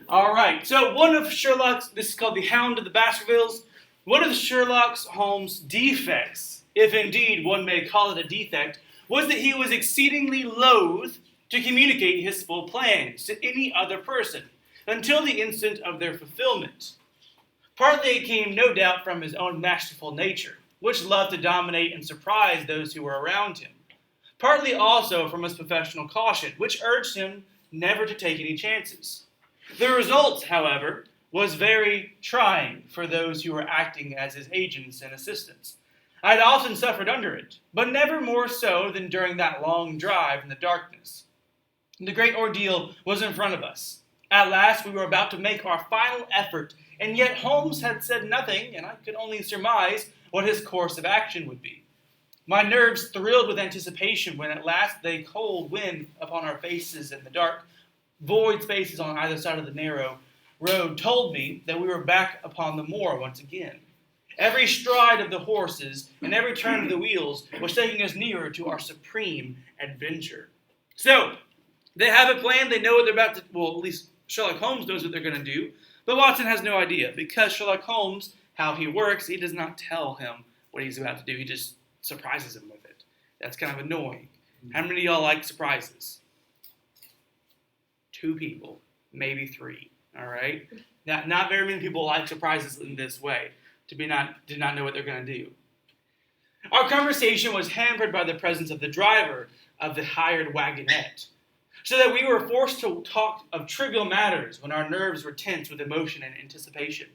All right. So one of Sherlock's, this is called the Hound of the Baskervilles. One of Sherlock Holmes' defects, if indeed one may call it a defect, was that he was exceedingly loath to communicate his full plans to any other person until the instant of their fulfillment. Partly it came, no doubt, from his own masterful nature, which loved to dominate and surprise those who were around him. Partly also from his professional caution, which urged him never to take any chances. The result, however, was very trying for those who were acting as his agents and assistants. I had often suffered under it, but never more so than during that long drive in the darkness. The great ordeal was in front of us. At last we were about to make our final effort, and yet Holmes had said nothing, and I could only surmise what his course of action would be. My nerves thrilled with anticipation when at last the cold wind upon our faces and the dark, void spaces on either side of the narrow road told me that we were back upon the moor once again. Every stride of the horses and every turn of the wheels was taking us nearer to our supreme adventure. So, they have a plan. They know what they're about to, well, at least Sherlock Holmes knows what they're going to do. But Watson has no idea because Sherlock Holmes, how he works, he does not tell him what he's about to do. He just surprises him with it. That's kind of annoying. How many of y'all like surprises? 2 people, maybe 3. All right? Not very many people like surprises in this way. Did not know what they're going to do. Our conversation was hampered by the presence of the driver of the hired wagonette, so that we were forced to talk of trivial matters when our nerves were tense with emotion and anticipation.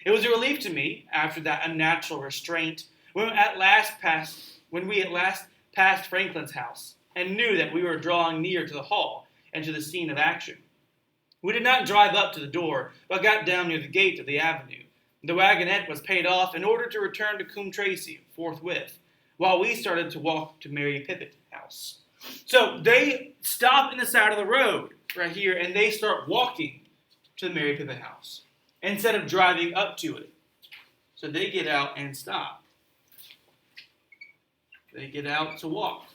It was a relief to me, after that unnatural restraint, when we at last passed Franklin's house and knew that we were drawing near to the hall and to the scene of action. We did not drive up to the door, but got down near the gate of the avenue. The wagonette was paid off in order to return to Coombe Tracy forthwith, while we started to walk to Mary Pippet House. So they stop in the side of the road right here, and they start walking to the Mary Pippet House instead of driving up to it. So they get out and stop. They get out to walk.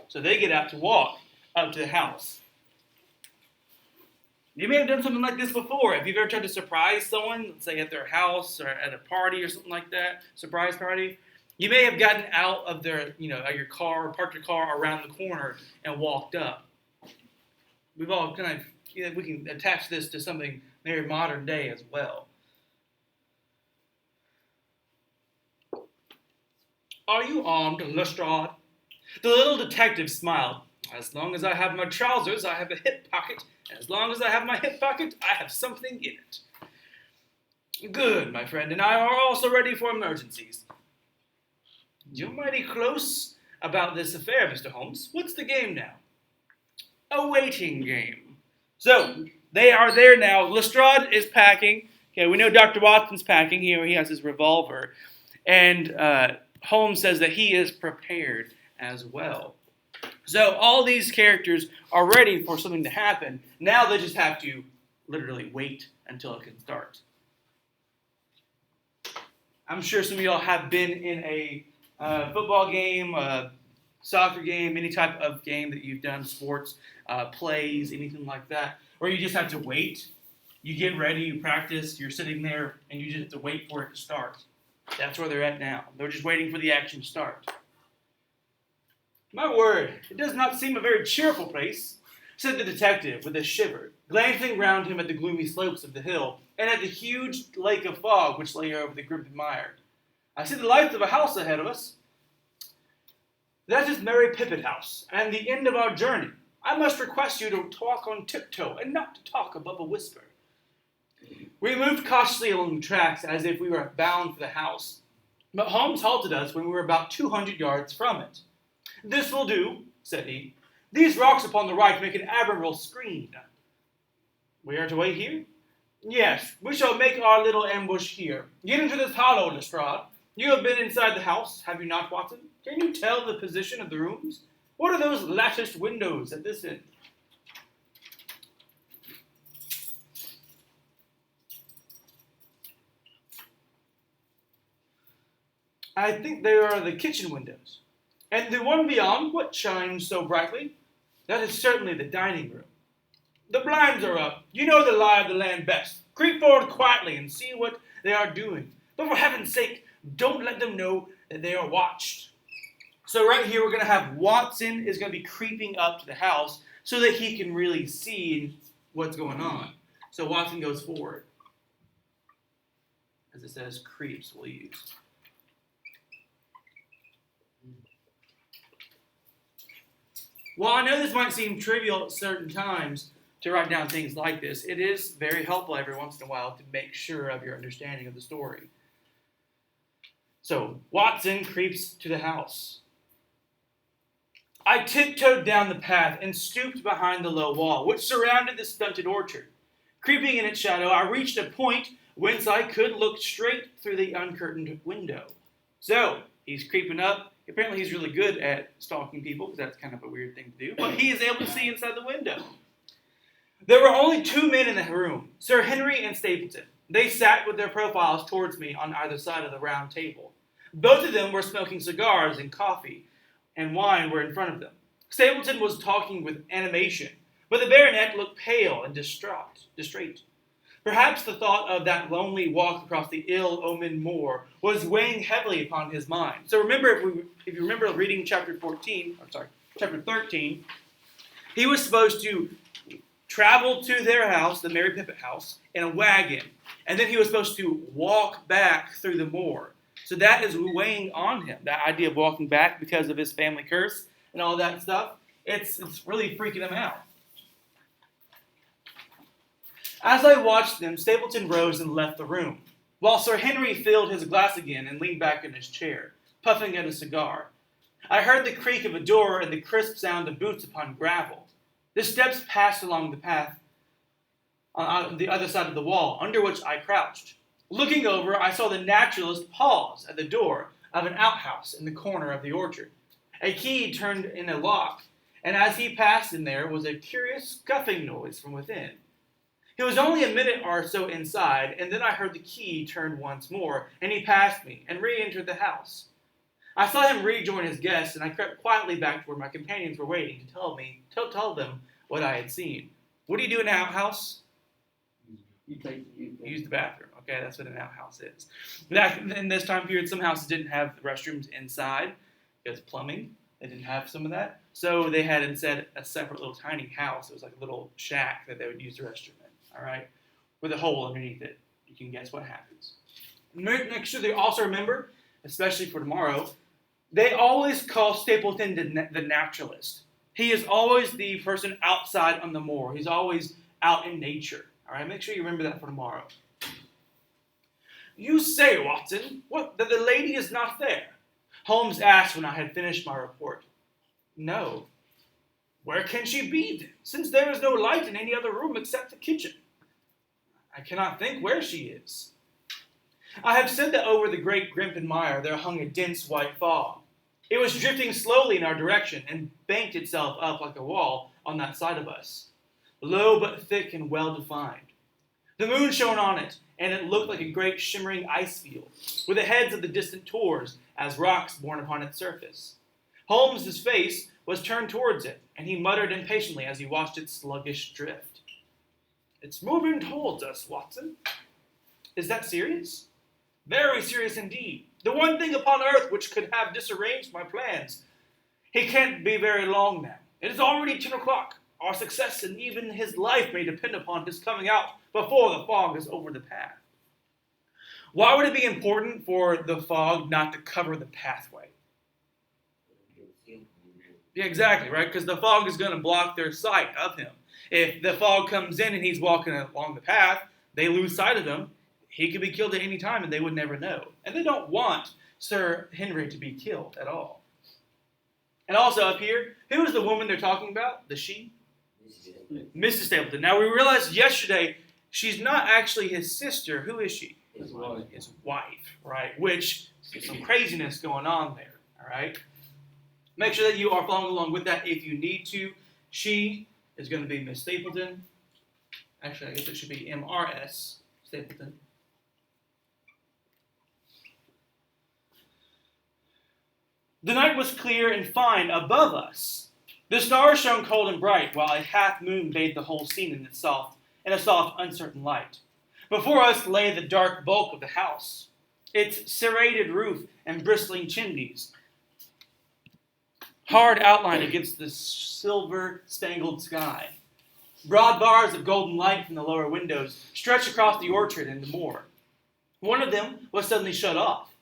So they get out to walk up to the house. You may have done something like this before. If you've ever tried to surprise someone, let's say at their house or at a party or something like that, surprise party, you may have gotten out of their, out your car, or parked your car around the corner and walked up. We've all kind of, we can attach this to something very modern day as well. Are you armed, Lestrade? The little detective smiled. As long as I have my trousers, I have a hip pocket. And as long as I have my hip pocket, I have something in it. Good, my friend, and I are also ready for emergencies. You're mighty close about this affair, Mr. Holmes. What's the game now? A waiting game. So, they are there now. Lestrade is packing. Okay, we know Dr. Watson's packing. He has his revolver. And Holmes says that he is prepared as well. So all these characters are ready for something to happen. Now they just have to literally wait until it can start. I'm sure some of y'all have been in a football game, a soccer game, any type of game that you've done, sports, plays, anything like that, where you just have to wait. You get ready, you practice, you're sitting there, and you just have to wait for it to start. That's where they're at now. They're just waiting for the action to start. My word, it does not seem a very cheerful place, said the detective with a shiver, glancing round him at the gloomy slopes of the hill and at the huge lake of fog which lay over the Grimpen Mire. I see the lights of a house ahead of us. That is Mary Pippet House, and the end of our journey. I must request you to talk on tiptoe and not to talk above a whisper. We moved cautiously along the tracks as if we were bound for the house, but Holmes halted us when we were about 200 yards from it. This will do, said he. These rocks upon the right make an admirable screen. We are to wait here? Yes, we shall make our little ambush here. Get into this hollow, Lestrade. You have been inside the house, have you not, Watson? Can you tell the position of the rooms? What are those latticed windows at this end? I think they are the kitchen windows. And the one beyond, what shines so brightly? That is certainly the dining room. The blinds are up. You know the lie of the land best. Creep forward quietly and see what they are doing. But for heaven's sake, don't let them know that they are watched. So right here, we're going to have Watson is going to be creeping up to the house so that he can really see what's going on. So Watson goes forward. As it says, creeps we'll use. While I know this might seem trivial at certain times to write down things like this, it is very helpful every once in a while to make sure of your understanding of the story. So, Watson creeps to the house. I tiptoed down the path and stooped behind the low wall, which surrounded the stunted orchard. Creeping in its shadow, I reached a point whence I could look straight through the uncurtained window. So, he's creeping up. Apparently he's really good at stalking people, because that's kind of a weird thing to do. But he is able to see inside the window. There were only two men in the room, Sir Henry and Stapleton. They sat with their profiles towards me on either side of the round table. Both of them were smoking cigars, and coffee and wine were in front of them. Stapleton was talking with animation, but the baronet looked pale and distrait. Perhaps the thought of that lonely walk across the ill-omened moor was weighing heavily upon his mind. So remember, if you remember reading chapter 13, he was supposed to travel to their house, the Mary Pippin house, in a wagon, and then he was supposed to walk back through the moor. So that is weighing on him, that idea of walking back because of his family curse and all that stuff. It's really freaking him out. As I watched them, Stapleton rose and left the room, while Sir Henry filled his glass again and leaned back in his chair, puffing at a cigar. I heard the creak of a door and the crisp sound of boots upon gravel. The steps passed along the path on the other side of the wall, under which I crouched. Looking over, I saw the naturalist pause at the door of an outhouse in the corner of the orchard. A key turned in a lock, and as he passed in there was a curious scuffing noise from within. He was only a minute or so inside, and then I heard the key turn once more, and he passed me and re-entered the house. I saw him rejoin his guests, and I crept quietly back to where my companions were waiting to tell them what I had seen. What do you do in an outhouse? Use the bathroom. Okay, that's what an outhouse is. In this time period, some houses didn't have restrooms inside because plumbing. They didn't have some of that. So they had instead a separate little tiny house. It was like a little shack that they would use the restroom in. All right, with a hole underneath it. You can guess what happens. Make sure they also remember, especially for tomorrow, they always call Stapleton the naturalist. He is always the person outside on the moor. He's always out in nature. All right, make sure you remember that for tomorrow. You say, Watson, that the lady is not there? Holmes asked when I had finished my report. No. Where can she be then, since there is no light in any other room except the kitchen? I cannot think where she is. I have said that over the great Grimpen Mire there hung a dense white fog. It was drifting slowly in our direction and banked itself up like a wall on that side of us, low but thick and well-defined. The moon shone on it, and it looked like a great shimmering ice field, with the heads of the distant tors as rocks borne upon its surface. Holmes's face was turned towards it, and he muttered impatiently as he watched its sluggish drift. It's moving towards us, Watson. Is that serious? Very serious indeed. The one thing upon earth which could have disarranged my plans. He can't be very long now. It is already 10 o'clock. Our success and even his life may depend upon his coming out before the fog is over the path. Why would it be important for the fog not to cover the pathway? Yeah, exactly, right? Because the fog is going to block their sight of him. If the fog comes in and he's walking along the path, they lose sight of him. He could be killed at any time and they would never know. And they don't want Sir Henry to be killed at all. And also up here, who is the woman they're talking about? The she? Mrs. Stapleton. Now we realized yesterday she's not actually his sister. Who is she? His wife, right? Which is some craziness going on there, all right? Make sure that you are following along with that if you need to. She is going to be Miss Stapleton. Actually, I guess it should be M.R.S. Stapleton. The night was clear and fine above us. The stars shone cold and bright, while a half moon bathed the whole scene in a soft, uncertain light. Before us lay the dark bulk of the house, its serrated roof and bristling chimneys, hard outlined against the silver-spangled sky. Broad bars of golden light from the lower windows stretched across the orchard and the moor. One of them was suddenly shut off.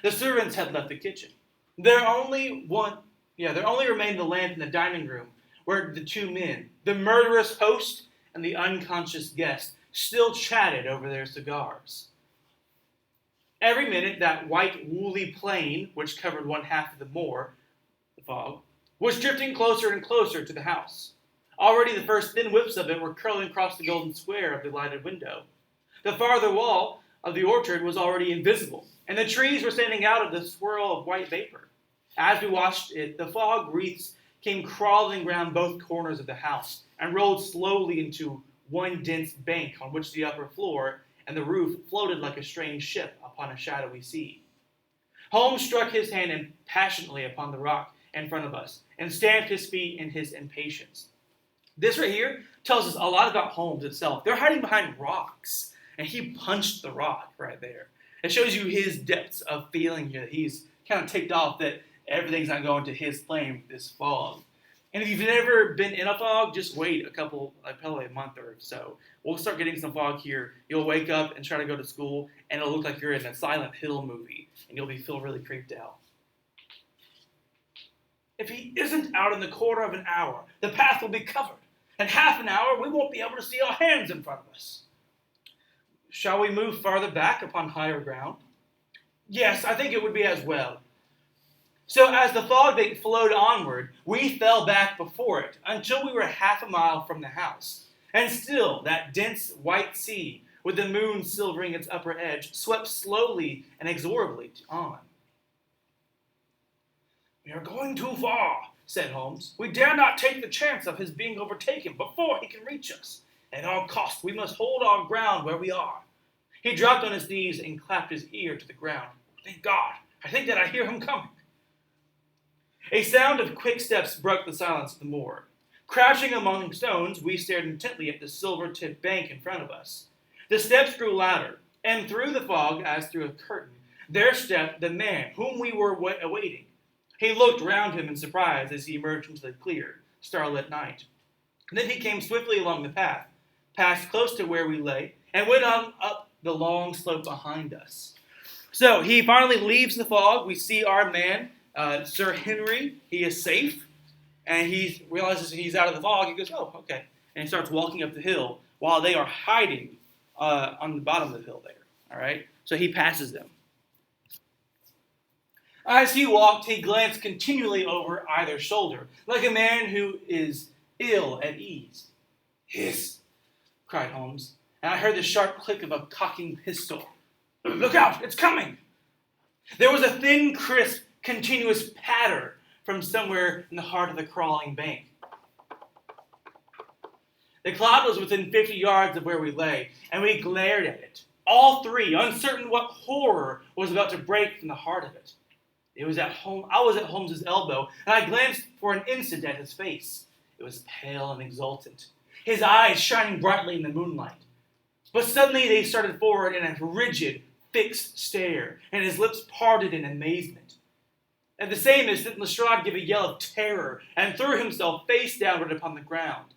The servants had left the kitchen. There only remained the lamp in the dining room, where the two men, the murderous host and the unconscious guest, still chatted over their cigars. Every minute, that white, woolly plain, which covered one half of the moor, the fog, was drifting closer and closer to the house. Already the first thin whips of it were curling across the golden square of the lighted window. The farther wall of the orchard was already invisible, and the trees were standing out of the swirl of white vapor. As we watched it, the fog wreaths came crawling round both corners of the house and rolled slowly into one dense bank on which the upper floor and the roof floated like a strange ship upon a shadowy sea. Holmes struck his hand impassionately upon the rock in front of us and stamped his feet in his impatience. This right here tells us a lot about Holmes itself. They're hiding behind rocks, and he punched the rock right there. It shows you his depths of feeling here. He's kind of ticked off that everything's not going to his flame with this fog. And if you've never been in a fog, just wait probably a month or so. We'll start getting some fog here. You'll wake up and try to go to school, and it'll look like you're in a Silent Hill movie, and you'll feel really creeped out. If he isn't out in the quarter of an hour, the path will be covered. In half an hour, we won't be able to see our hands in front of us. Shall we move farther back upon higher ground? Yes, I think it would be as well. So as the fog bank flowed onward, we fell back before it until we were half a mile from the house. And still that dense white sea, with the moon silvering its upper edge, swept slowly and inexorably on. "We are going too far," said Holmes. "We dare not take the chance of his being overtaken before he can reach us. At all costs, we must hold our ground where we are." He dropped on his knees and clapped his ear to the ground. "Thank God, I think that I hear him coming." A sound of quick steps broke the silence of the moor. Crouching among stones, we stared intently at the silver-tipped bank in front of us. The steps grew louder, and through the fog, as through a curtain, there stepped the man whom we were awaiting. He looked round him in surprise as he emerged into the clear, starlit night. Then he came swiftly along the path, passed close to where we lay, and went on up the long slope behind us. So he finally leaves the fog. We see our man, Sir Henry. He is safe, and he realizes he's out of the fog. He goes, "Oh, okay," and he starts walking up the hill while they are hiding on the bottom of the hill there. All right, so he passes them. As he walked, he glanced continually over either shoulder, like a man who is ill at ease. "Hiss!" cried Holmes, and I heard the sharp click of a cocking pistol. "Look out, it's coming!" There was a thin, crisp, continuous patter from somewhere in the heart of the crawling bank. The cloud was within 50 yards of where we lay, and we glared at it, all three, uncertain what horror was about to break from the heart of it. I was at Holmes's elbow, and I glanced for an instant at his face. It was pale and exultant, his eyes shining brightly in the moonlight. But suddenly they started forward in a rigid, fixed stare, and his lips parted in amazement. At the same instant, Lestrade gave a yell of terror and threw himself face downward upon the ground.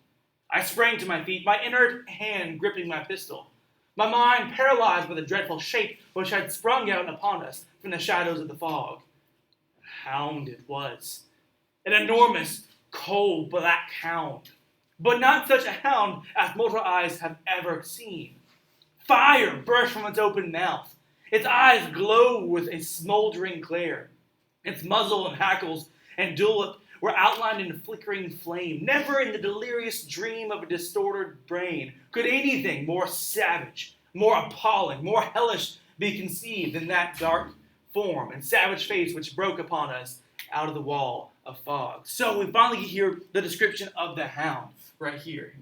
I sprang to my feet, my inert hand gripping my pistol, my mind paralyzed by the dreadful shape which had sprung out upon us from the shadows of the fog. A hound it was, an enormous, cold, black hound, but not such a hound as mortal eyes have ever seen. Fire burst from its open mouth. Its eyes glowed with a smoldering glare. Its muzzle and hackles and dewlap were outlined in a flickering flame. Never in the delirious dream of a distorted brain could anything more savage, more appalling, more hellish be conceived than that dark form and savage face which broke upon us out of the wall of fog. So we finally hear the description of the hound right here.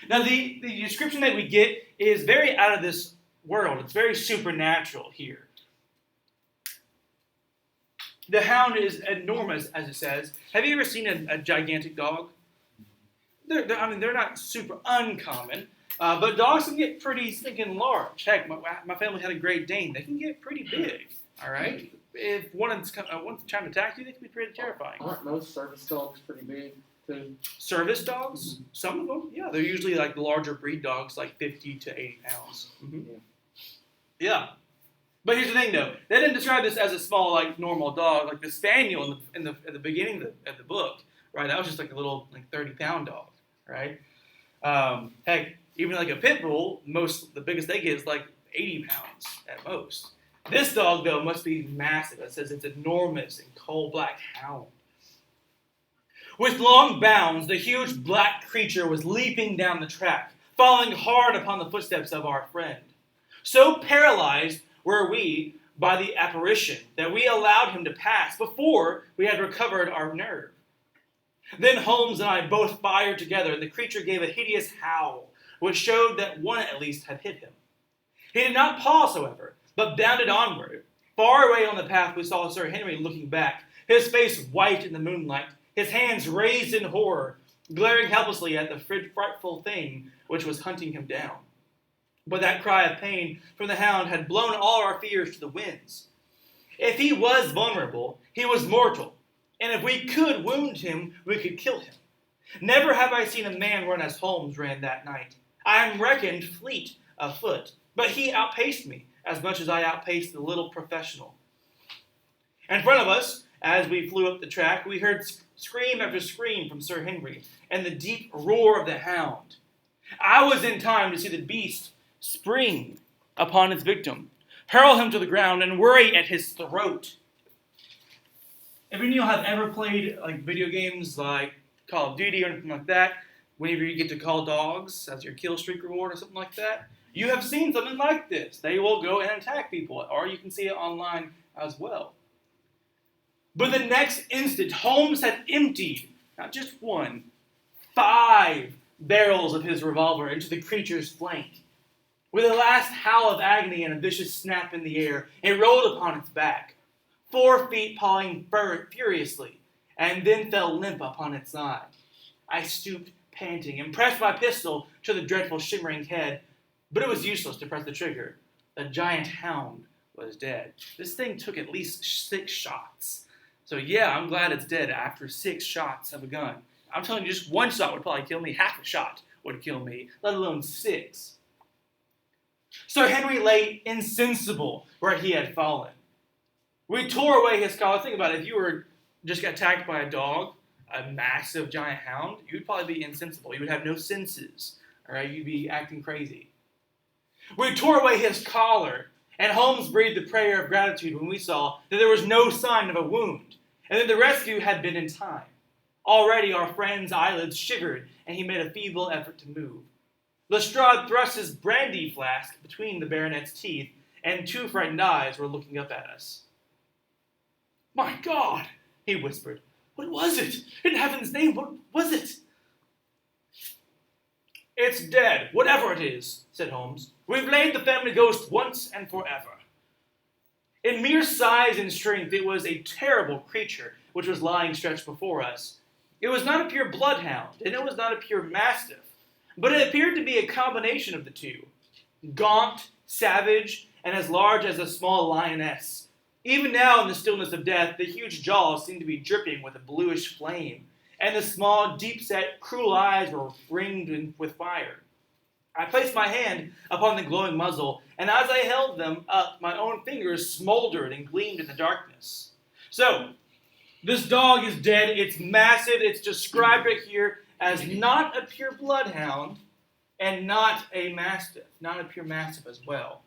Now, the description that we get is very out of this world. It's very supernatural here. The hound is enormous, as it says. Have you ever seen a gigantic dog? They're not super uncommon, but dogs can get pretty stinking large. Heck, my family had a Great Dane. They can get pretty big, all right? If one's trying to attack you, they can be pretty terrifying. Aren't most service dogs pretty big, too? Service dogs? Mm-hmm. Some of them, yeah. They're usually like the larger breed dogs, like 50 to 80 pounds. Mm-hmm. Yeah. But here's the thing, though. They didn't describe this as a small, like, normal dog, like the spaniel at the beginning of the book, right? That was just like a little, like, 30-pound dog, right? Heck, even like a pit bull, the biggest they get is like 80 pounds at most. This dog, though, must be massive. It says it's enormous and coal-black hound. With long bounds, the huge black creature was leaping down the track, following hard upon the footsteps of our friend. So paralyzed were we by the apparition that we allowed him to pass before we had recovered our nerve. Then Holmes and I both fired together, and the creature gave a hideous howl, which showed that one at least had hit him. He did not pause, however, but bounded onward. Far away on the path we saw Sir Henry looking back, his face white in the moonlight, his hands raised in horror, glaring helplessly at the frightful thing which was hunting him down. But that cry of pain from the hound had blown all our fears to the winds. If he was vulnerable, he was mortal, and if we could wound him, we could kill him. Never have I seen a man run as Holmes ran that night. I am reckoned fleet of foot, but he outpaced me as much as I outpaced the little professional. In front of us, as we flew up the track, we heard scream after scream from Sir Henry, and the deep roar of the hound. I was in time to see the beast spring upon its victim, hurl him to the ground, and worry at his throat. If any of you have ever played like video games like Call of Duty or anything like that, whenever you get to call dogs as your kill streak reward or something like that, you have seen something like this. They will go and attack people, or you can see it online as well. But the next instant, Holmes had emptied, not just one, 5 barrels of his revolver into the creature's flank. With a last howl of agony and a vicious snap in the air, it rolled upon its back, 4 feet pawing furiously, and then fell limp upon its side. I stooped, panting, and pressed my pistol to the dreadful shimmering head, but it was useless to press the trigger. The giant hound was dead. This thing took at least 6 shots. So yeah, I'm glad it's dead after 6 shots of a gun. I'm telling you, just 1 shot would probably kill me. Half a shot would kill me, let alone 6. Sir Henry lay insensible where he had fallen. We tore away his collar. Think about it. If you were just got attacked by a dog, a massive giant hound, you'd probably be insensible. You would have no senses. All right, you'd be acting crazy. We tore away his collar, and Holmes breathed a prayer of gratitude when we saw that there was no sign of a wound, and that the rescue had been in time. Already our friend's eyelids shivered, and he made a feeble effort to move. Lestrade thrust his brandy flask between the baronet's teeth, and 2 frightened eyes were looking up at us. "My God," he whispered. "What was it? In heaven's name, what was it?" "It's dead, whatever it is," said Holmes. "We've laid the family ghost once and forever." In mere size and strength, it was a terrible creature which was lying stretched before us. It was not a pure bloodhound, and it was not a pure mastiff, but it appeared to be a combination of the two. Gaunt, savage, and as large as a small lioness. Even now, in the stillness of death, the huge jaws seemed to be dripping with a bluish flame, and the small, deep-set, cruel eyes were ringed with fire. I placed my hand upon the glowing muzzle, and as I held them up, my own fingers smoldered and gleamed in the darkness. So, this dog is dead. It's massive. It's described right here as not a pure bloodhound and not a mastiff, not a pure mastiff as well.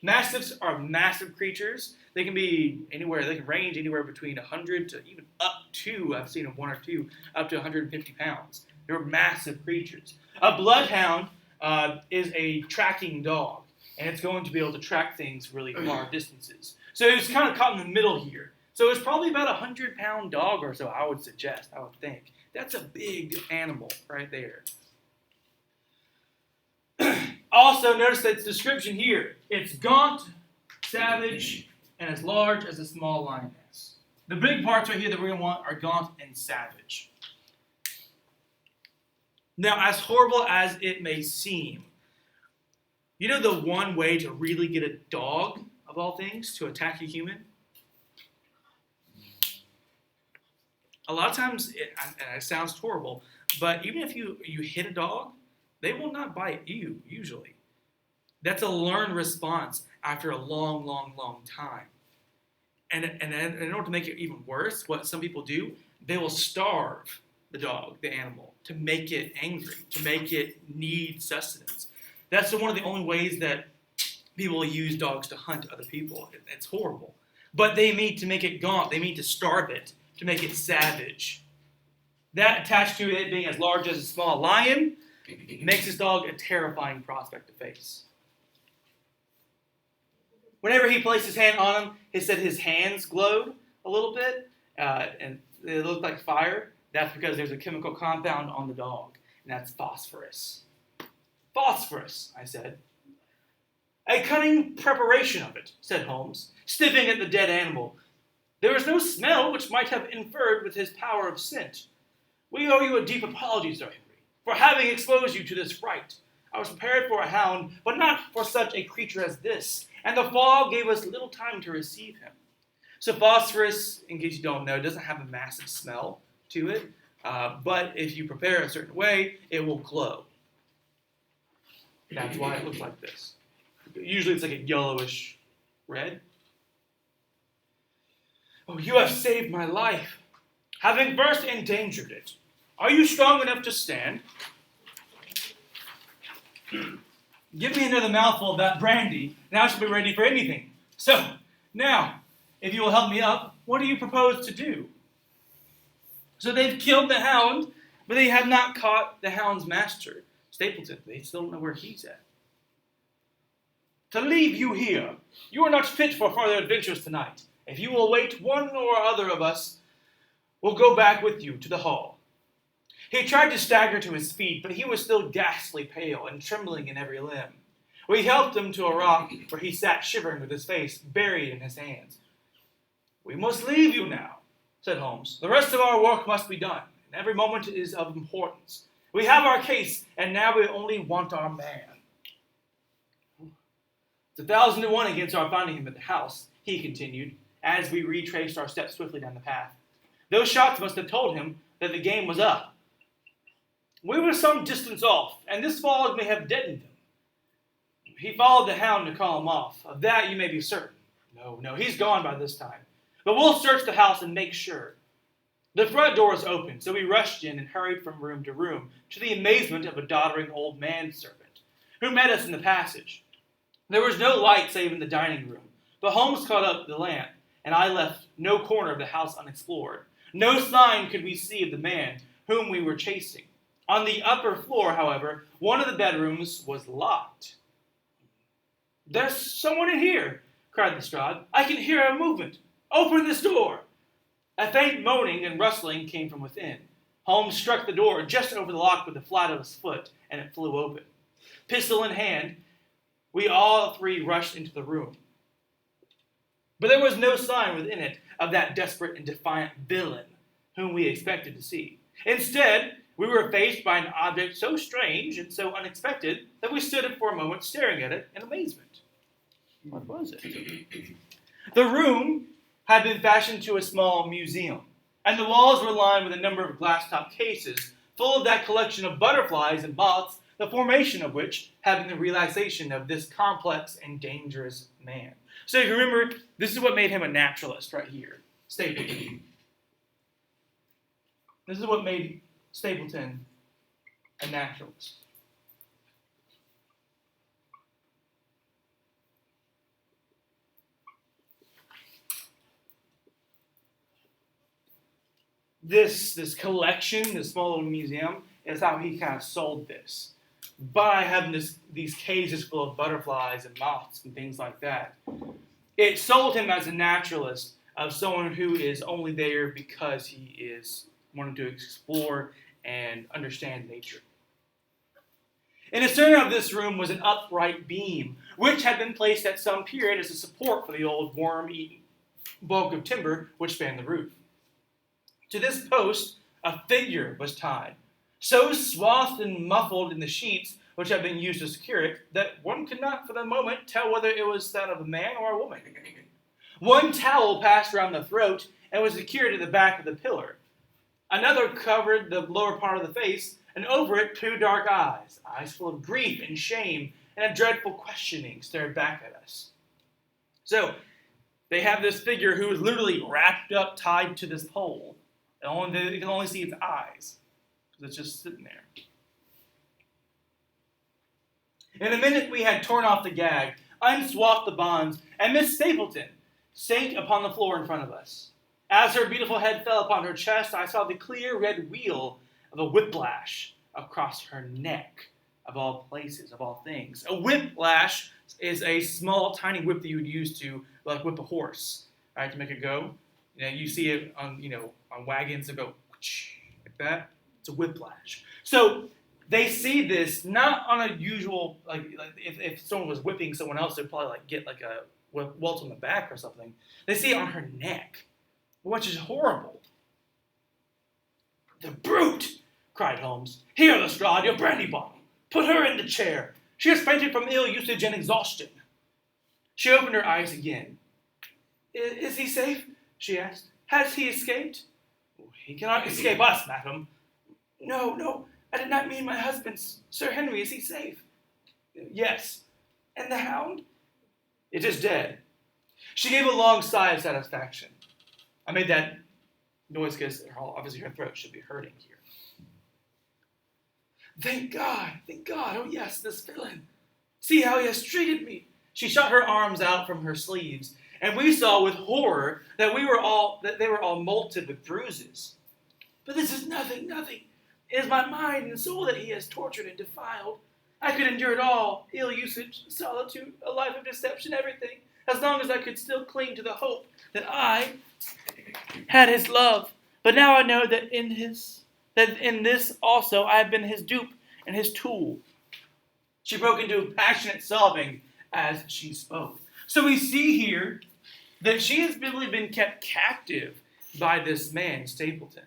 Mastiffs are massive creatures. They can be anywhere. They can range anywhere between 100 to even up to, I've seen 1 or 2, up to 150 pounds. They're massive creatures. A bloodhound is a tracking dog, and it's going to be able to track things really far distances. So it's kind of caught in the middle here. So it's probably about 100-pound dog or so, I would suggest, I would think. That's a big animal right there. Also, notice that its description here. It's gaunt, savage, and as large as a small lioness. The big parts right here that we're going to want are gaunt and savage. Now, as horrible as it may seem, you know the one way to really get a dog, of all things, to attack a human? A lot of times, and it sounds horrible, but even if you hit a dog, they will not bite you, usually. That's a learned response after a long, long, long time. And in order to make it even worse, what some people do, they will starve the dog, the animal, to make it angry, to make it need sustenance. That's one of the only ways that people use dogs to hunt other people. It's horrible. But they mean to make it gaunt. They mean to starve it, to make it savage. That, attached to it being as large as a small lion, makes this dog a terrifying prospect to face. Whenever he placed his hand on him, he said his hands glowed a little bit, and they looked like fire. That's because there's a chemical compound on the dog, and that's phosphorus. Phosphorus, I said. A cunning preparation of it, said Holmes, sniffing at the dead animal. There was no smell which might have inferred with his power of scent. We owe you a deep apology, Sir Henry, for having exposed you to this fright. I was prepared for a hound, but not for such a creature as this, and the fog gave us little time to receive him. So phosphorus, in case you don't know, doesn't have a massive smell to it, but if you prepare it a certain way, it will glow. That's why it looks like this. Usually it's like a yellowish red. Oh, you have saved my life, having first endangered it. Are you strong enough to stand? Give me another mouthful of that brandy, and I shall be ready for anything. So, now, if you will help me up, what do you propose to do? So they've killed the hound, but they have not caught the hound's master, Stapleton. They still don't know where he's at. To leave you here. You are not fit for further adventures tonight. If you will wait, one or other of us will go back with you to the hall. He tried to stagger to his feet, but he was still ghastly pale and trembling in every limb. We helped him to a rock where he sat shivering with his face buried in his hands. We must leave you now, said Holmes. The rest of our work must be done, and every moment is of importance. We have our case, and now we only want our man. It's 1,000 to 1 against our finding him at the house, he continued, as we retraced our steps swiftly down the path. Those shots must have told him that the game was up. We were some distance off, and this fog may have deadened them. He followed the hound to call him off. Of that you may be certain. No, he's gone by this time. But we'll search the house and make sure. The front door was open, so we rushed in and hurried from room to room, to the amazement of a doddering old manservant, who met us in the passage. There was no light save in the dining room, but Holmes caught up the lamp, and I left no corner of the house unexplored. No sign could we see of the man whom we were chasing. On the upper floor, however, one of the bedrooms was locked. There's someone in here, cried Lestrade. I can hear a movement. Open this door. A faint moaning and rustling came from within. Holmes struck the door just over the lock with the flat of his foot, and it flew open. Pistol in hand, we all three rushed into the room. But there was no sign within it of that desperate and defiant villain whom we expected to see. Instead, we were faced by an object so strange and so unexpected that we stood for a moment staring at it in amazement. What was it? The room had been fashioned to a small museum, and the walls were lined with a number of glass-topped cases full of that collection of butterflies and moths, the formation of which had been the relaxation of this complex and dangerous man. So if you remember, this is what made him a naturalist right here, Stapleton. This is what made Stapleton a naturalist. This collection, this small little museum, is how he kind of sold this. By having these cages full of butterflies and moths and things like that, it sold him as a naturalist of someone who is only there because he is wanting to explore and understand nature. In the center of this room was an upright beam, which had been placed at some period as a support for the old worm-eaten bulk of timber which spanned the roof. To this post, a figure was tied, so swathed and muffled in the sheets which had been used to secure it, that one could not for the moment tell whether it was that of a man or a woman. One towel passed around the throat and was secured to the back of the pillar. Another covered the lower part of the face, and over it 2 dark eyes full of grief and shame, and a dreadful questioning stared back at us. So, they have this figure who is literally wrapped up, tied to this pole. You can only see its eyes, because it's just sitting there. In a minute we had torn off the gag, unswathed the bonds, and Miss Stapleton sank upon the floor in front of us. As her beautiful head fell upon her chest, I saw the clear red wheel of a whiplash across her neck, of all places, of all things. A whiplash is a small, tiny whip that you would use to whip a horse, right, to make it go. You see it on wagons that go like that. It's a whiplash. So they see this not on a usual if someone was whipping someone else, they'd probably get a welt on the back or something. They see it on her neck, which is horrible. "The brute!" cried Holmes. "Here, Lestrade, your brandy bottle. Put her in the chair. She has fainted from ill usage and exhaustion." She opened her eyes again. Is he safe?" she asked. "Has he escaped?" "He cannot escape us, madam." No, I did not mean my husband. Sir Henry, is he safe?" "Yes." "And the hound?" "It is dead." She gave a long sigh of satisfaction. I made that noise because obviously her throat should be hurting here. Thank God. Oh yes, this villain. See how he has treated me." She shot her arms out from her sleeves, and we saw with horror that they were all molted with bruises. "But this is nothing. It is my mind and soul that he has tortured and defiled. I could endure it all, ill usage, solitude, a life of deception, everything, as long as I could still cling to the hope that I had his love. But now I know that in this also I have been his dupe and his tool." She broke into passionate sobbing as she spoke. So we see here that she has really been kept captive by this man, Stapleton.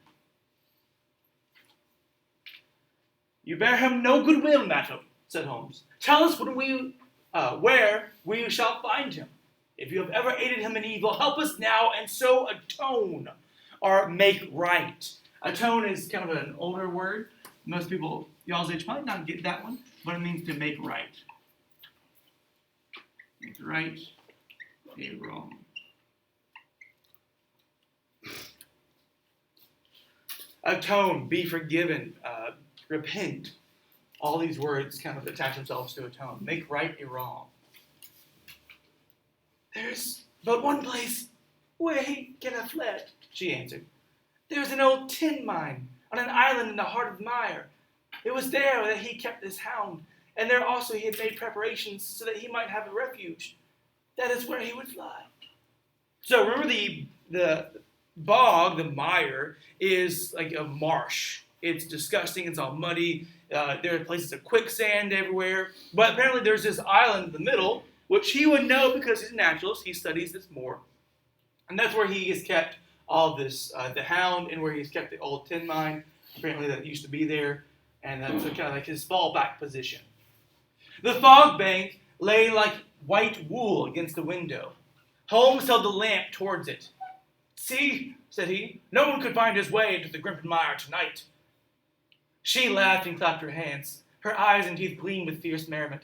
"You bear him no goodwill, madam," said Holmes. "Tell us where we shall find him. If you have ever aided him in evil, help us now and so atone or make right." Atone is kind of an older word. Most people, y'all's age, might not get that one, but it means to make right. Make right a wrong. Atone, be forgiven, repent. All these words kind of attach themselves to atone. Make right a wrong. "There's but one place where he can have fled," she answered. "There's an old tin mine on an island in the heart of the mire. It was there that he kept his hound, and there also he had made preparations so that he might have a refuge. That is where he would fly." So remember the bog, the mire, is like a marsh. It's disgusting. It's all muddy. There are places of quicksand everywhere. But apparently there's this island in the middle, which he would know because he's a naturalist. He studies this more. And that's where he has kept all this, the hound, and where he's kept the old tin mine. Apparently that used to be there. And that's kind of like his fallback position. The fog bank lay like white wool against the window. Holmes held the lamp towards it. "See," said he, "no one could find his way into the Grimpen Mire tonight." She laughed and clapped her hands. Her eyes and teeth gleamed with fierce merriment.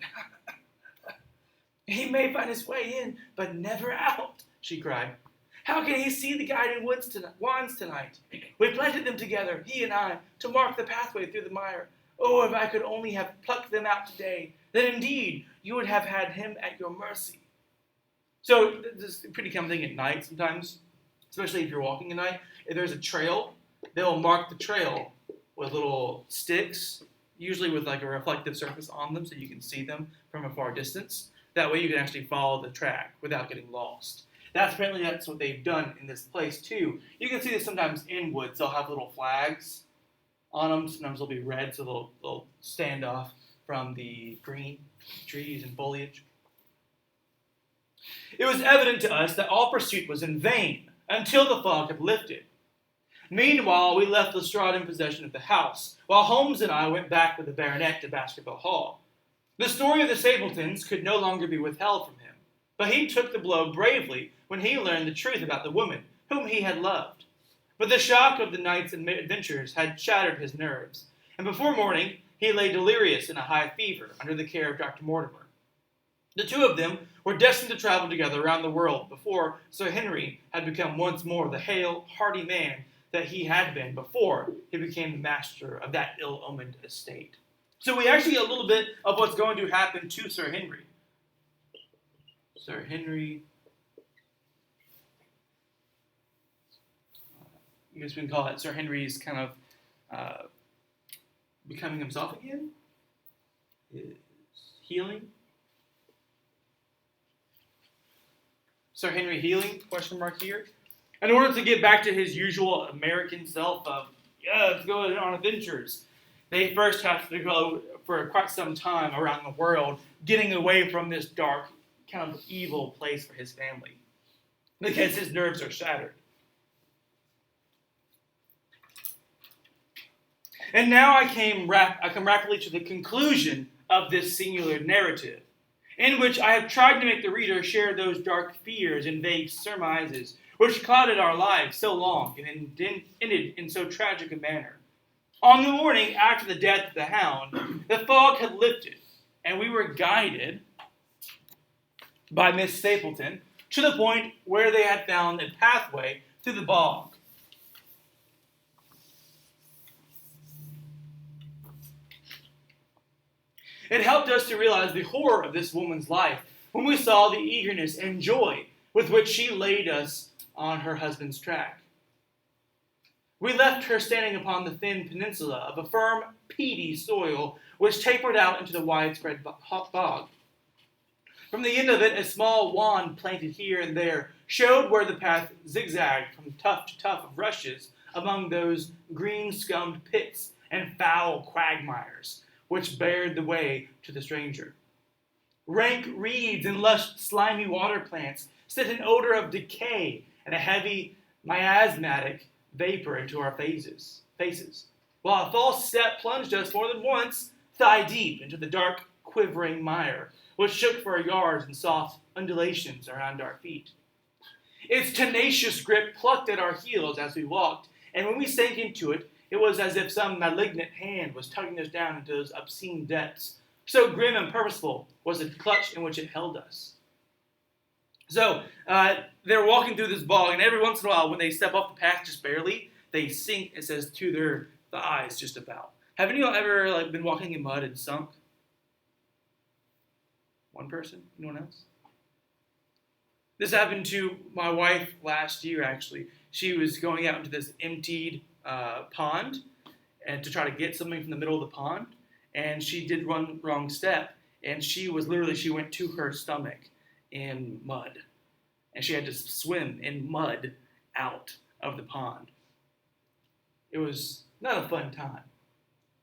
"He may find his way in, but never out," she cried. "How can he see the guiding wands tonight? We planted them together, he and I, to mark the pathway through the mire. Oh, if I could only have plucked them out today, then indeed you would have had him at your mercy." So this is a pretty common thing at night sometimes, especially if you're walking at night. If there's a trail, they'll mark the trail with little sticks, usually with like a reflective surface on them so you can see them from a far distance. That way you can actually follow the track without getting lost. That's what they've done in this place too. You can see this sometimes in woods. They'll have little flags on them. Sometimes they'll be red, so they'll stand off from the green trees and foliage. It was evident to us that all pursuit was in vain until the fog had lifted. Meanwhile, we left Lestrade in possession of the house, while Holmes and I went back with the baronet to Baskerville Hall. The story of the Stapletons could no longer be withheld from him, but he took the blow bravely when he learned the truth about the woman whom he had loved. But the shock of the night's adventures had shattered his nerves, and before morning he lay delirious in a high fever under the care of Dr. Mortimer. The two of them were destined to travel together around the world before Sir Henry had become once more the hale, hearty man that he had been before he became the master of that ill-omened estate. So we actually get a little bit of what's going to happen to Sir Henry. Sir Henry, I guess we can call it Sir Henry's kind of becoming himself again. His healing. Sir Henry healing, question mark here. In order to get back to his usual American self of, let's go on adventures, they first have to go for quite some time around the world, getting away from this dark, kind of evil place for his family, because his nerves are shattered. And now I come rapidly to the conclusion of this singular narrative, in which I have tried to make the reader share those dark fears and vague surmises which clouded our lives so long and ended in so tragic a manner. On the morning after the death of the Hound, the fog had lifted, and we were guided by Miss Stapleton to the point where they had found a pathway through the bog. It helped us to realize the horror of this woman's life when we saw the eagerness and joy with which she laid us on her husband's track. We left her standing upon the thin peninsula of a firm, peaty soil which tapered out into the widespread bog. From the end of it, a small wand planted here and there showed where the path zigzagged from tuft to tuft of rushes among those green-scummed pits and foul quagmires which barred the way to the stranger. Rank reeds and lush, slimy water plants sent an odor of decay and a heavy, miasmatic vapor into our faces, while a false step plunged us more than once, thigh-deep, into the dark, quivering mire, which shook for yards in soft undulations around our feet. Its tenacious grip plucked at our heels as we walked, and when we sank into it, it was as if some malignant hand was tugging us down into those obscene depths. So grim and purposeful was the clutch in which it held us. So they're walking through this bog, and every once in a while, when they step off the path just barely, they sink, it says, to their thighs just about. Have any of you ever been walking in mud and sunk? One person? Anyone else? This happened to my wife last year, actually. She was going out into this emptied pond and to try to get something from the middle of the pond, and she did one wrong step, and she went to her stomach in mud, and she had to swim in mud out of the pond. It was not a fun time,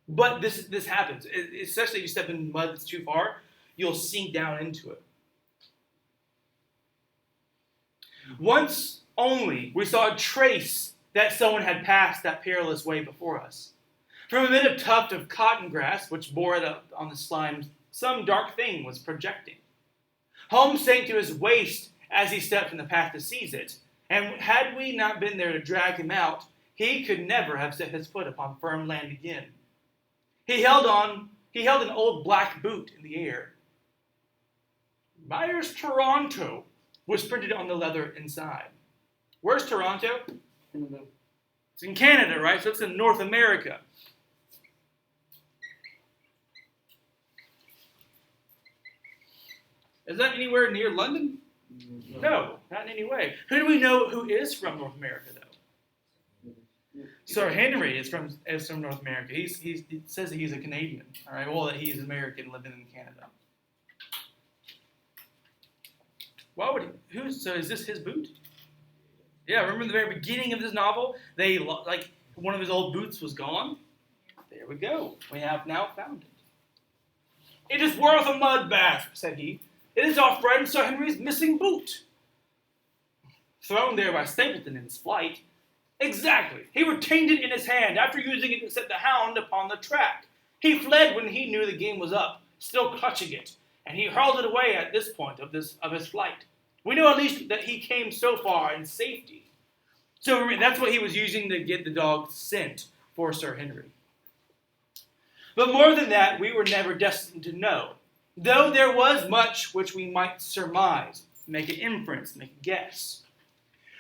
but this happens, especially if you step in mud that's too far, you'll sink down into it. Once only we saw a trace that someone had passed that perilous way before us. From amid a tuft of cotton grass which bore it up on the slime, some dark thing was projecting. Holmes sank to his waist as he stepped from the path to seize it, and had we not been there to drag him out, he could never have set his foot upon firm land again. He held an old black boot in the air. Myers Toronto was printed on the leather inside. Where's Toronto? It's in Canada, right? So it's in North America. Is that anywhere near London? No, not in any way. Who do we know who is from North America, though? Sir Henry is from North America. He says that he's a Canadian. All right, well, that he's American living in Canada. Why would he? So is this his boot? Yeah, remember in the very beginning of this novel, one of his old boots was gone. There we go. We have now found it. "It is worth a mud bath," said he. "It is our friend Sir Henry's missing boot." "Thrown there by Stapleton in his flight." "Exactly. He retained it in his hand after using it to set the hound upon the track. He fled when he knew the game was up, still clutching it, and he hurled it away at this point of his flight. We know at least that he came so far in safety." So that's what he was using to get the dog's scent for Sir Henry. But more than that, we were never destined to know, though there was much which we might surmise, make an inference, make a guess.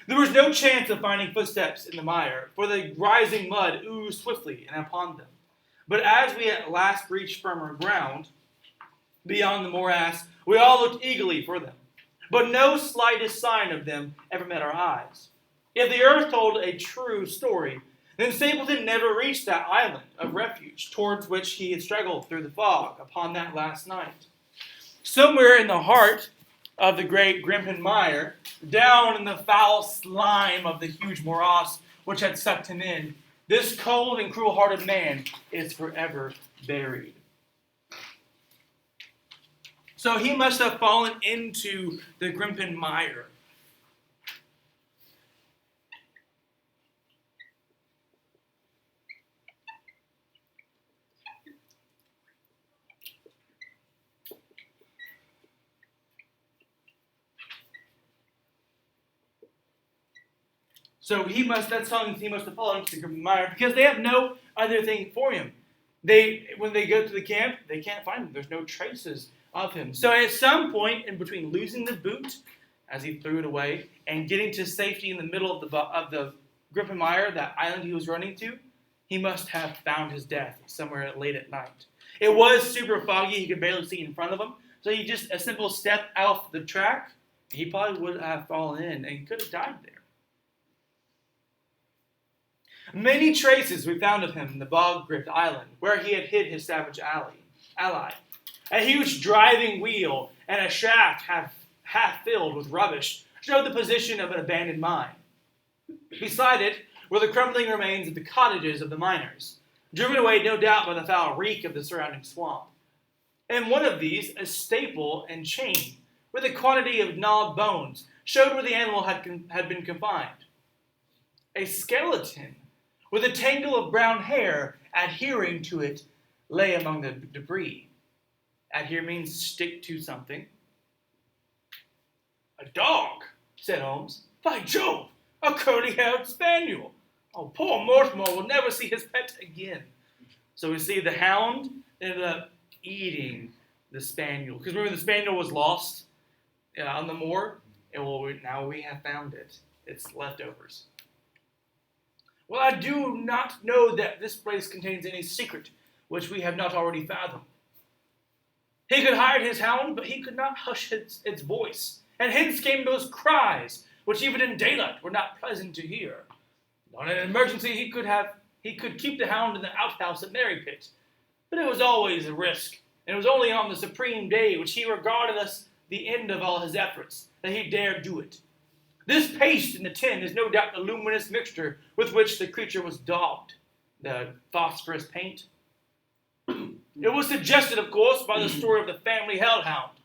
There was no chance of finding footsteps in the mire, for the rising mud oozed swiftly and upon them. But as we at last reached firmer ground, beyond the morass, we all looked eagerly for them. But no slightest sign of them ever met our eyes. If the earth told a true story, then Stapleton never reached that island of refuge towards which he had struggled through the fog upon that last night. Somewhere in the heart of the great Grimpen mire, down in the foul slime of the huge morass which had sucked him in, this cold and cruel-hearted man is forever buried. So he must have fallen into the Grimpen mire. That's telling he must have fallen into the Grimpen mire because they have no other thing for him. When they go to the camp, they can't find him. There's no traces of him. So at some point in between losing the boot, as he threw it away, and getting to safety in the middle of the Grimpen mire, that island he was running to, he must have found his death somewhere late at night. It was super foggy. He could barely see in front of him. So he just, a simple step off the track, he probably would have fallen in and could have died there. Many traces we found of him in the bog-gripped island, where he had hid his savage ally. A huge driving wheel and a shaft half filled with rubbish showed the position of an abandoned mine. Beside it were the crumbling remains of the cottages of the miners, driven away no doubt by the foul reek of the surrounding swamp. In one of these, a staple and chain, with a quantity of gnawed bones, showed where the animal had been confined. A skeleton, with a tangle of brown hair adhering to it, lay among the debris. Adhere means stick to something. "A dog," said Holmes. "By Jove, a curly-haired spaniel. Oh, poor Mortimer will never see his pet again." So we see the hound ended up eating the spaniel. Because remember, the spaniel was lost on the moor. And now we have found it. It's leftovers. "Well, I do not know that this place contains any secret which we have not already fathomed. He could hide his hound, but he could not hush its voice, and hence came those cries, which even in daylight were not pleasant to hear. On an emergency, he could keep the hound in the outhouse at Marypit, but it was always a risk, and it was only on the supreme day which he regarded as the end of all his efforts that he dared do it. This paste in the tin is no doubt the luminous mixture with which the creature was daubed, the phosphorus paint. It was suggested, of course, by the story of the family hellhound,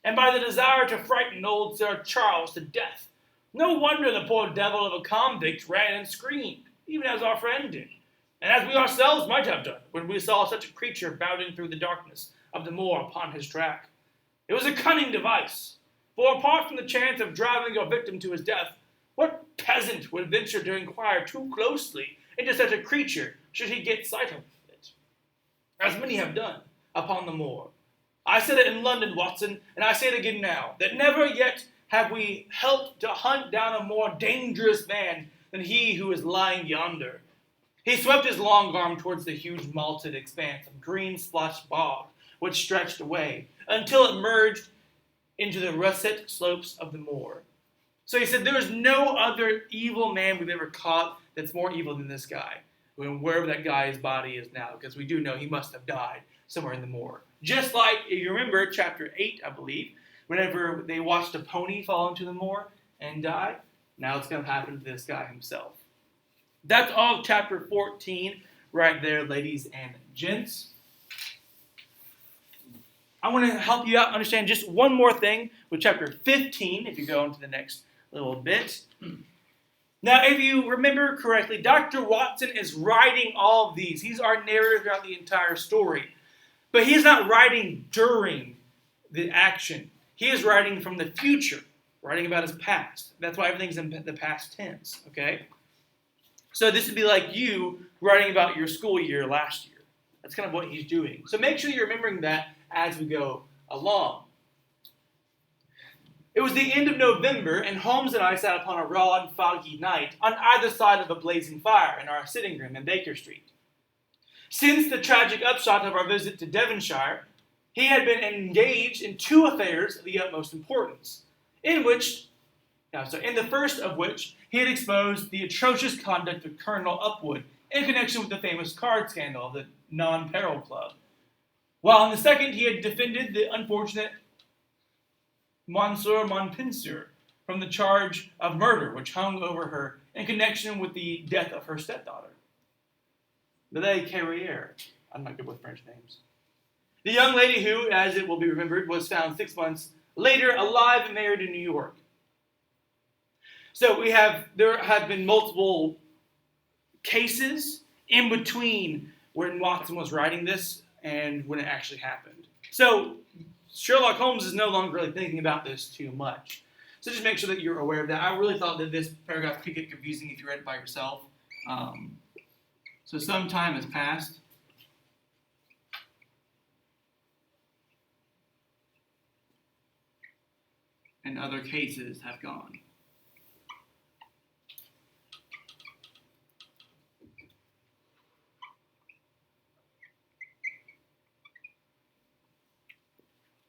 and by the desire to frighten old Sir Charles to death. No wonder the poor devil of a convict ran and screamed, even as our friend did, and as we ourselves might have done when we saw such a creature bounding through the darkness of the moor upon his track. It was a cunning device, for apart from the chance of driving your victim to his death, what peasant would venture to inquire too closely into such a creature should he get sight of it? As many have done upon the moor. I said it in London, Watson, and I say it again now, that never yet have we helped to hunt down a more dangerous man than he who is lying yonder. He swept his long arm towards the huge malted expanse of green-splotched bog, which stretched away, until it merged into the russet slopes of the moor. So he said, there is no other evil man we've ever caught that's more evil than this guy, wherever that guy's body is now, because we do know he must have died somewhere in the moor. Just like, if you remember, chapter 8, I believe, whenever they watched a pony fall into the moor and die, now it's going to happen to this guy himself. That's all of chapter 14 right there, ladies and gents. I want to help you out understand just one more thing with chapter 15, if you go into the next little bit. Now, if you remember correctly, Dr. Watson is writing all of these. He's our narrator throughout the entire story. But he's not writing during the action. He is writing from the future, writing about his past. That's why everything's in the past tense, okay? So this would be like you writing about your school year last year. That's kind of what he's doing. So make sure you're remembering that as we go along. It was the end of November, and Holmes and I sat upon a raw and foggy night on either side of a blazing fire in our sitting room in Baker Street. Since the tragic upshot of our visit to Devonshire, he had been engaged in two affairs of the utmost importance, in the first of which he had exposed the atrocious conduct of Colonel Upwood in connection with the famous card scandal of the Non-Peril Club, while in the second he had defended the unfortunate Monsieur Montpensier from the charge of murder which hung over her in connection with the death of her stepdaughter. Belle Carrière. I'm not good with French names. The young lady who, as it will be remembered, was found 6 months later alive and married in New York. So there have been multiple cases in between when Watson was writing this and when it actually happened. So Sherlock Holmes is no longer really thinking about this too much. So just make sure that you're aware of that. I really thought that this paragraph could get confusing if you read it by yourself. So some time has passed. And other cases have gone.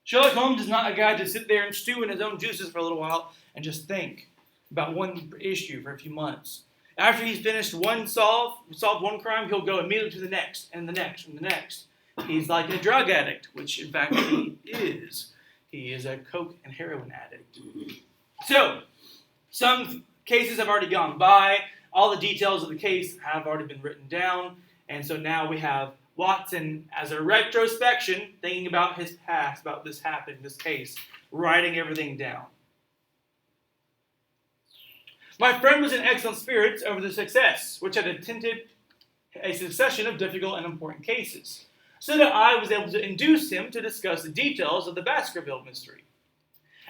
Sherlock Holmes is not a guy to sit there and stew in his own juices for a little while and just think about one issue for a few months. After he's finished solved one crime, he'll go immediately to the next, and the next, and the next. He's like a drug addict, which in fact he is. He is a coke and heroin addict. So, some cases have already gone by. All the details of the case have already been written down. And so now we have Watson, as a retrospection, thinking about his past, about this happened, this case, writing everything down. My friend was in excellent spirits over the success, which had attended a succession of difficult and important cases, so that I was able to induce him to discuss the details of the Baskervilles mystery.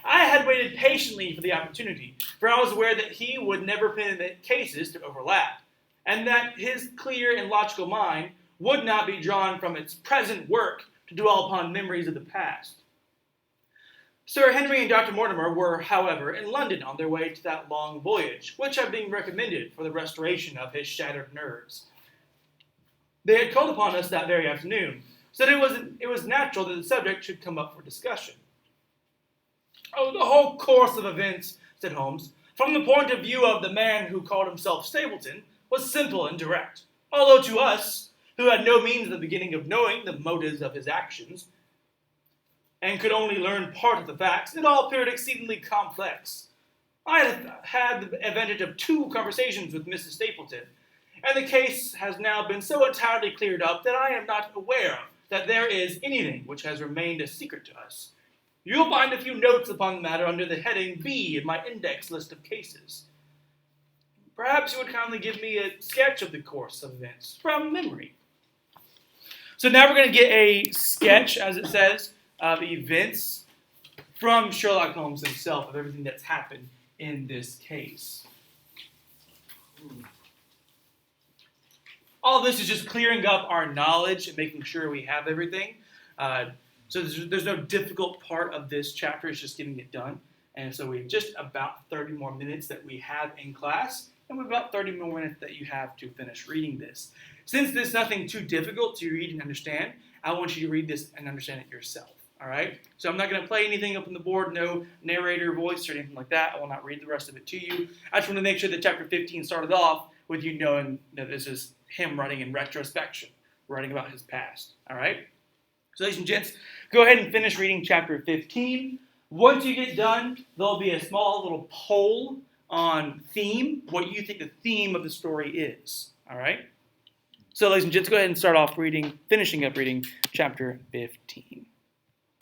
I had waited patiently for the opportunity, for I was aware that he would never permit cases to overlap, and that his clear and logical mind would not be drawn from its present work to dwell upon memories of the past. Sir Henry and Dr. Mortimer were, however, in London on their way to that long voyage, which had been recommended for the restoration of his shattered nerves. They had called upon us that very afternoon, so that it was natural that the subject should come up for discussion. "Oh, the whole course of events," said Holmes, "from the point of view of the man who called himself Stapleton, was simple and direct, although to us, who had no means at the beginning of knowing the motives of his actions, and could only learn part of the facts, it all appeared exceedingly complex. I had the advantage of 2 conversations with Mrs. Stapleton, and the case has now been so entirely cleared up that I am not aware that there is anything which has remained a secret to us. You'll find a few notes upon the matter under the heading B in my index list of cases. Perhaps you would kindly give me a sketch of the course of events from memory." So now we're going to get a sketch, as it says, of events from Sherlock Holmes himself, of everything that's happened in this case. All this is just clearing up our knowledge and making sure we have everything. So there's no difficult part of this chapter, it's just getting it done. And so we have just about 30 more minutes that we have in class, and we have about 30 more minutes that you have to finish reading this. Since there's nothing too difficult to read and understand, I want you to read this and understand it yourself. All right? So I'm not going to play anything up on the board, no narrator voice or anything like that. I will not read the rest of it to you. I just want to make sure that chapter 15 started off with you knowing that this is him writing in retrospection, writing about his past. All right? So ladies and gents, go ahead and finish reading chapter 15. Once you get done, there'll be a small little poll on theme, what you think the theme of the story is. All right? So ladies and gents, go ahead and start off finishing up reading chapter 15.